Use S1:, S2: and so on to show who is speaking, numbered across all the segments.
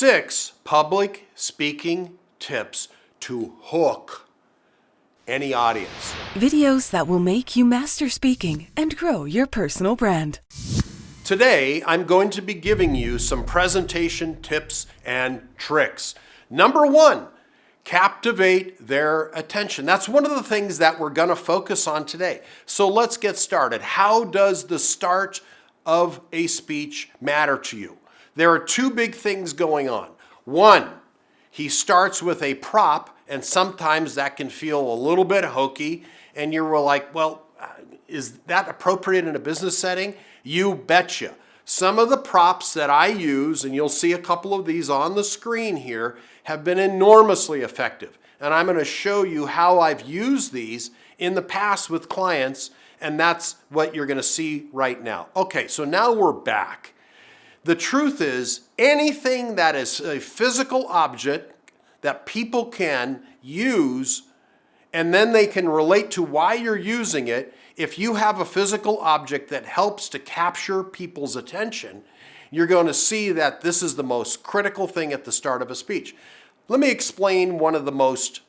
S1: 6 public speaking tips to hook any audience.
S2: Videos that will make you master speaking and grow your personal brand.
S1: Today, I'm going to be giving you some presentation tips and tricks. Number 1, captivate their attention. That's one of the things that we're going to focus on today. So let's get started. How does the start of a speech matter to you? There are 2 big things going on. 1, he starts with a prop, and sometimes that can feel a little bit hokey, and you're like, well, is that appropriate in a business setting? You betcha. Some of the props that I use, and you'll see a couple of these on the screen here, have been enormously effective. And I'm going to show you how I've used these in the past with clients, and that's what you're going to see right now. Okay, so now we're back. The truth is, anything that is a physical object that people can use and then they can relate to why you're using it, if you have a physical object that helps to capture people's attention, you're going to see that this is the most critical thing at the start of a speech. Let me explain one of the most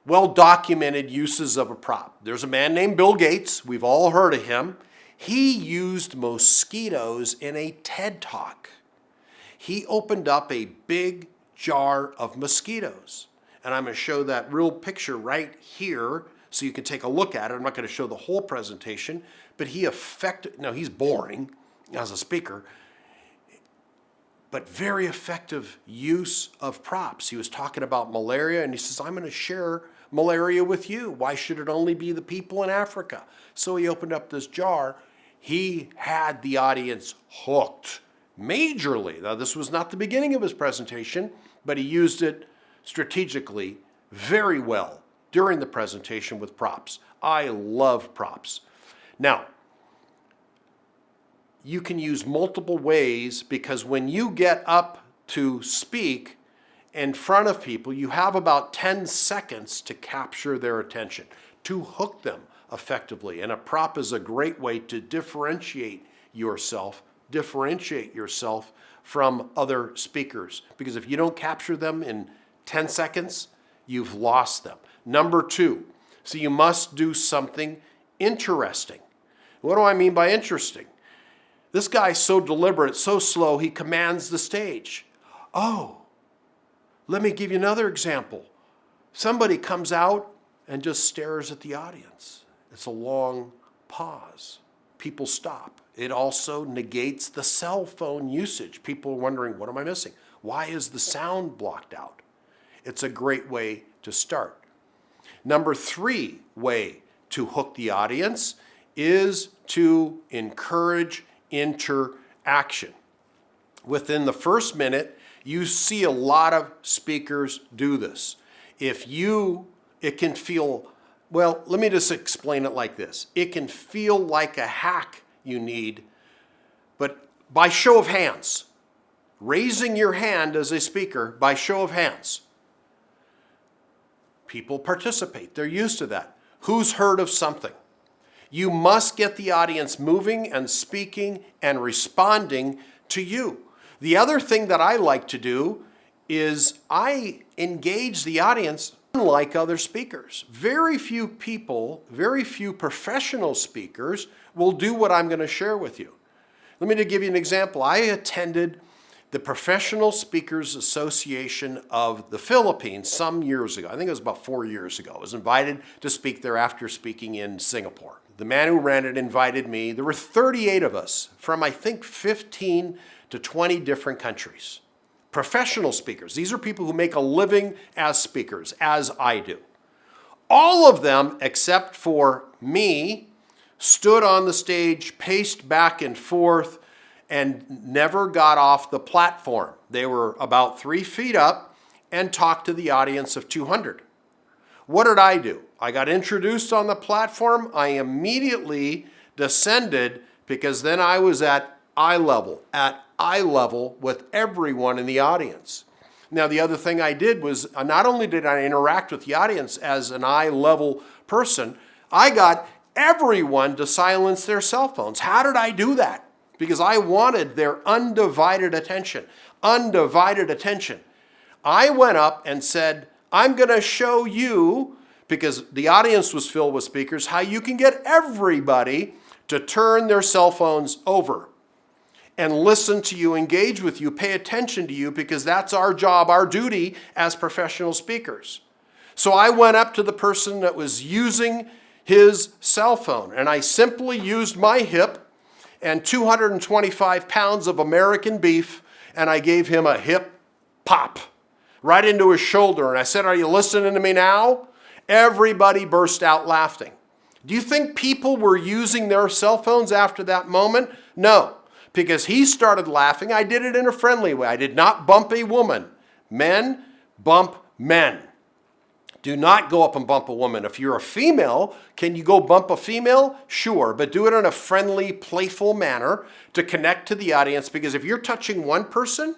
S1: well-documented uses of a prop. There's a man named Bill Gates. We've all heard of him. He used mosquitoes in a TED Talk. He opened up a big jar of mosquitoes. And I'm going to show that real picture right here so you can take a look at it. I'm not going to show the whole presentation, but he's boring as a speaker, but very effective use of props. He was talking about malaria, and he says, I'm going to share malaria with you. Why should it only be the people in Africa? So he opened up this jar. He had the audience hooked majorly. Now, this was not the beginning of his presentation, but he used it strategically very well during the presentation with props. I love props. Now, you can use multiple ways because when you get up to speak in front of people, you have about 10 seconds to capture their attention, to hook them effectively. And a prop is a great way to differentiate yourself from other speakers. Because if you don't capture them in 10 seconds, you've lost them. Number 2, so you must do something interesting. What do I mean by interesting? This guy's so deliberate, so slow, he commands the stage. Oh, let me give you another example. Somebody comes out and just stares at the audience. It's a long pause. People stop. It also negates the cell phone usage. People are wondering, what am I missing? Why is the sound blocked out? It's a great way to start. Number 3 way to hook the audience is to encourage interaction. Within the first minute, you see a lot of speakers do this. It can feel, well, let me just explain it like this. It can feel like a hack you need, but by show of hands, raising your hand as a speaker by show of hands, people participate. They're used to that. Who's heard of something? You must get the audience moving and speaking and responding to you. The other thing that I like to do is I engage the audience unlike other speakers. Very few people, very few professional speakers will do what I'm going to share with you. Let me give you an example. I attended the Professional Speakers Association of the Philippines some years ago. I think it was about 4 years ago. I was invited to speak there after speaking in Singapore. The man who ran it invited me. There were 38 of us from, I think, 15 to 20 different countries. Professional speakers. These are people who make a living as speakers, as I do. All of them, except for me, stood on the stage, paced back and forth, and never got off the platform. They were about 3 feet up and talked to the audience of 200. What did I do? I got introduced on the platform. I immediately descended because then I was at eye level with everyone in the audience. Now, the other thing I did was not only did I interact with the audience as an eye level person, I got everyone to silence their cell phones. How did I do that? Because I wanted their undivided attention. undivided attention. I went up and said, I'm going to show you, because the audience was filled with speakers, how you can get everybody to turn their cell phones over and listen to you, engage with you, pay attention to you, because that's our job, our duty as professional speakers. So I went up to the person that was using his cell phone, and I simply used my hip and 225 pounds of American beef, and I gave him a hip pop right into his shoulder. And I said, are you listening to me now? Everybody burst out laughing. Do you think people were using their cell phones after that moment? No, because he started laughing. I did it in a friendly way. I did not bump a woman. Men bump men. Do not go up and bump a woman. If you're a female, can you go bump a female? Sure, but do it in a friendly, playful manner to connect to the audience, because if you're touching one person,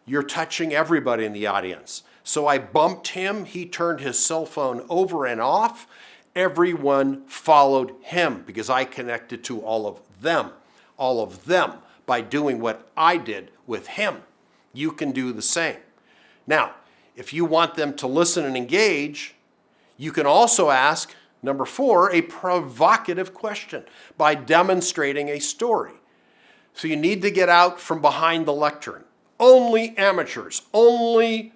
S1: you're touching everybody in the audience. So I bumped him. He turned his cell phone over and off. Everyone followed him because I connected to all of them by doing what I did with him. You can do the same. Now, if you want them to listen and engage, you can also ask, number 4, a provocative question by demonstrating a story. So you need to get out from behind the lectern. Only amateurs, only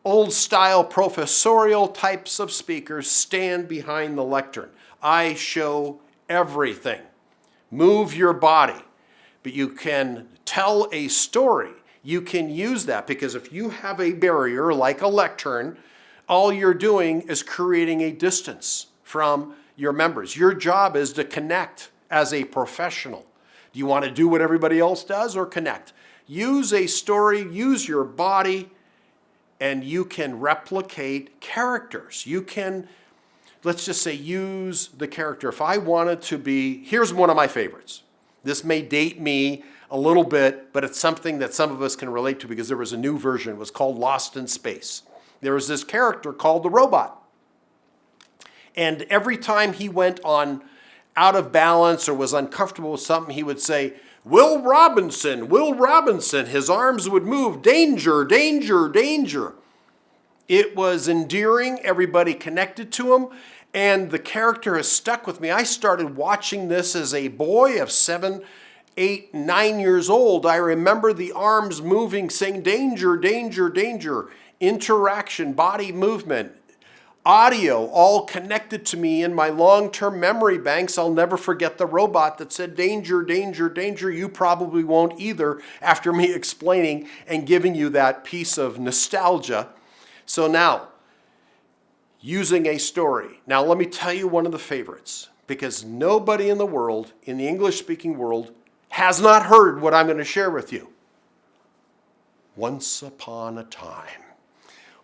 S1: old-style professorial types of speakers stand behind the lectern. I show everything. Move your body. But you can tell a story. You can use that, because if you have a barrier like a lectern, all you're doing is creating a distance from your members. Your job is to connect as a professional. Do you want to do what everybody else does or connect? Use a story, use your body, and you can replicate characters. You can, let's just say, use the character. If I wanted to be, here's one of my favorites. This may date me a little bit, but it's something that some of us can relate to because there was a new version. It was called Lost in Space. There was this character called the Robot. And every time he went on out of balance or was uncomfortable with something, he would say, Will Robinson, his arms would move, danger, danger, danger. It was endearing, everybody connected to him, and the character has stuck with me. I started watching this as a boy of 7, 8, 9 years old. I remember the arms moving, saying danger, danger, danger, interaction, body movement, audio, all connected to me in my long-term memory banks. I'll never forget the robot that said, danger, danger, danger. You probably won't either after me explaining and giving you that piece of nostalgia. So now, using a story. Now let me tell you one of the favorites, because nobody in the world, in the English-speaking world, has not heard what I'm going to share with you. Once upon a time.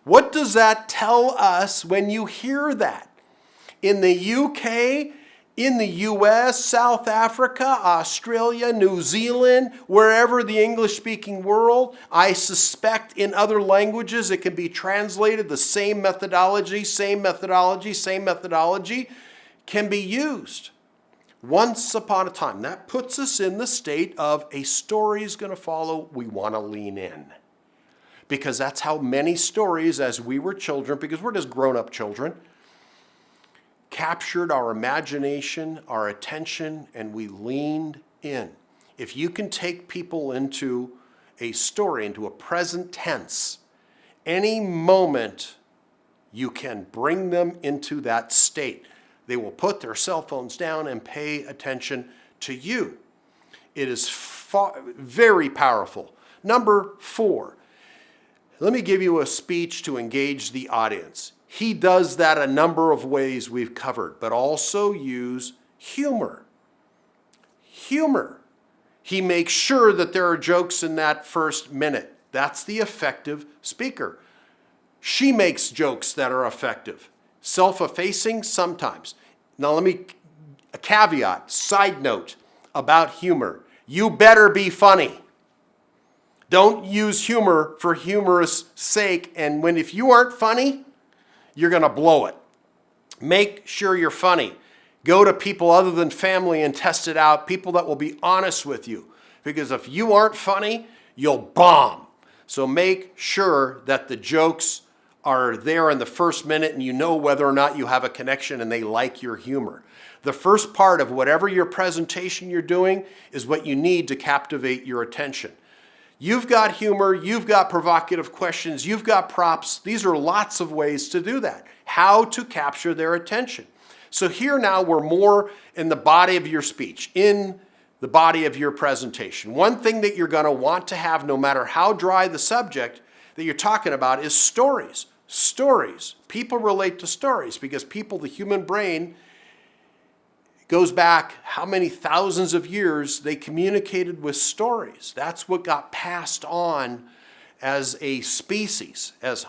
S1: What does that tell us when you hear that? In the UK, in the US, South Africa, Australia, New Zealand, wherever the English-speaking world, I suspect in other languages it can be translated. The same methodology can be used. Once upon a time. That puts us in the state of a story is going to follow. We want to lean in. Because that's how many stories as we were children, because we're just grown-up children, captured our imagination, our attention, and we leaned in. If you can take people into a story, into a present tense, any moment you can bring them into that state. They will put their cell phones down and pay attention to you. It is very powerful. Number 4. Let me give you a speech to engage the audience. He does that a number of ways we've covered, but also use humor. Humor. He makes sure that there are jokes in that first minute. That's the effective speaker. She makes jokes that are effective. Self-effacing sometimes. Now a caveat, side note about humor. You better be funny. Don't use humor for humorous sake, and if you aren't funny, you're going to blow it. Make sure you're funny. Go to people other than family and test it out, people that will be honest with you. Because if you aren't funny, you'll bomb. So make sure that the jokes are there in the first minute and you know whether or not you have a connection and they like your humor. The first part of whatever your presentation you're doing is what you need to captivate your attention. You've got humor, you've got provocative questions, you've got props. These are lots of ways to do that. How to capture their attention. So here now we're more in the body of your speech, in the body of your presentation. One thing that you're going to want to have, no matter how dry the subject that you're talking about, is stories. Stories. People relate to stories because the human brain, goes back how many thousands of years they communicated with stories. That's what got passed on as a species, as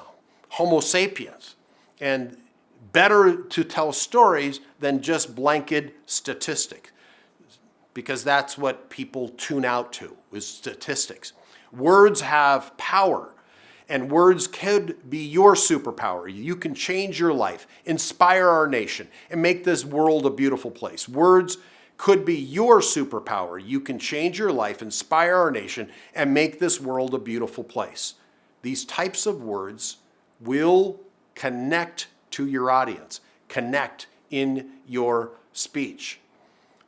S1: Homo sapiens. And better to tell stories than just blanket statistics, because that's what people tune out to, is statistics. Words have power. And words could be your superpower. You can change your life, inspire our nation, and make this world a beautiful place. Words could be your superpower. You can change your life, inspire our nation, and make this world a beautiful place. These types of words will connect to your audience, connect in your speech.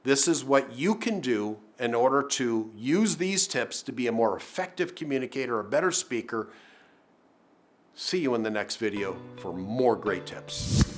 S1: This is what you can do in order to use these tips to be a more effective communicator, a better speaker. See you in the next video for more great tips.